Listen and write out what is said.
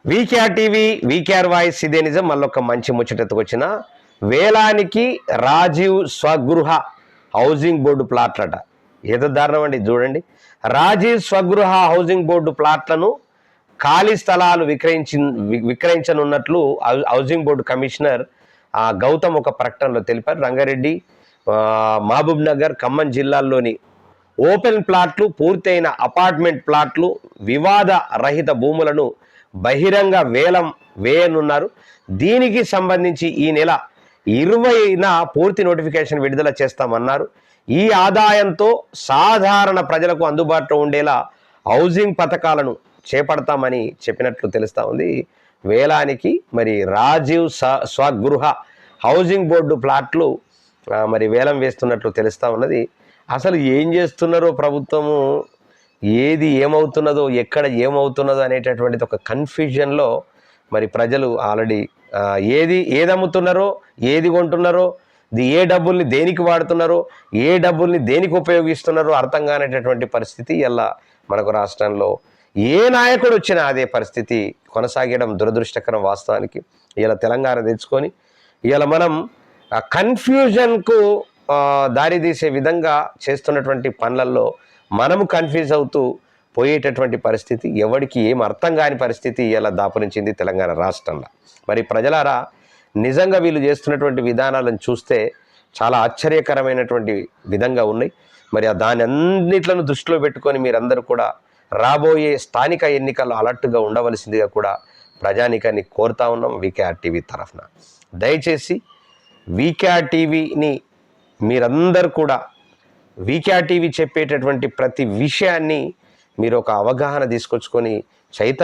VKR TV VKR voice ఇదే నిజం. మళ్ళొక మంచి ముచ్చటెత్తుకొచ్చిన వేలానికి రాజీవ్ స్వగృహ హౌసింగ్ బోర్డు ప్లాట్లట. ఏదో దారుణం అండి. చూడండి, రాజీవ్ స్వగృహ హౌసింగ్ బోర్డు ప్లాట్లను ఖాళీ స్థలాలు విక్రయించనున్నట్లు హౌసింగ్ బోర్డు కమిషనర్ గౌతమ్ ఒక ప్రకటనలో తెలిపారు. రంగారెడ్డి, మహబూబ్ నగర్, ఖమ్మం జిల్లాల్లోని ఓపెన్ ప్లాట్లు, పూర్తయిన అపార్ట్మెంట్ ప్లాట్లు, వివాద రహిత భూములను బహిరంగ వేలం వేయనున్నారు. దీనికి సంబంధించి ఈ నెల 20న పూర్తి నోటిఫికేషన్ విడుదల చేస్తామన్నారు. ఈ ఆదాయంతో సాధారణ ప్రజలకు అందుబాటులో ఉండేలా హౌసింగ్ పథకాలను చేపడతామని చెప్పినట్లు తెలుస్తూ ఉంది. వేలానికి మరి రాజీవ్ స్వగృహ హౌసింగ్ బోర్డు ప్లాట్లు మరి వేలం వేస్తున్నట్లు తెలుస్తూ ఉన్నది. అసలు ఏం చేస్తున్నారో ప్రభుత్వము, ఏది ఏమవుతున్నదో, ఎక్కడ ఏమవుతున్నదో అనేటటువంటిది ఒక కన్ఫ్యూజన్లో మరి ప్రజలు ఆల్రెడీ ఏది అమ్ముతున్నారో, ఏది కొంటున్నారో, ఏ డబ్బుల్ని దేనికి వాడుతున్నారో, ఏ డబ్బుల్ని దేనికి ఉపయోగిస్తున్నారో అర్థం కానేటటువంటి పరిస్థితి ఇలా మనకు రాష్ట్రంలో ఏ నాయకుడు వచ్చినా అదే పరిస్థితి కొనసాగడం దురదృష్టకరం. వాస్తవానికి ఇలా తెలంగాణ తెచ్చుకొని ఇలా మనం కన్ఫ్యూజన్కు దారితీసే విధంగా చేస్తున్నటువంటి పనులలో మనము కన్ఫ్యూజ్ అవుతూ పోయేటటువంటి పరిస్థితి, ఎవరికి ఏం అర్థం కాని పరిస్థితి ఇలా దాపురించింది తెలంగాణ రాష్ట్రంలో. మరి ప్రజలారా, నిజంగా వీళ్ళు చేస్తున్నటువంటి విధానాలను చూస్తే చాలా ఆశ్చర్యకరమైనటువంటి విధంగా ఉన్నాయి. మరి దాని అన్నిట్లను దృష్టిలో పెట్టుకొని మీరందరూ కూడా రాబోయే స్థానిక ఎన్నికల్లో అలర్ట్గా ఉండవలసిందిగా కూడా ప్రజానికాన్ని కోరుతా ఉన్నాం. వీకేఆర్ టీవీ తరఫున దయచేసి వీకేఆర్ టీవీని మీరందరూ కూడా వీకేఆర్ టీవీ చెప్పేటటువంటి ప్రతి విషయాన్ని మీరు ఒక అవగాహన తీసుకొచ్చుకొని చైతన్య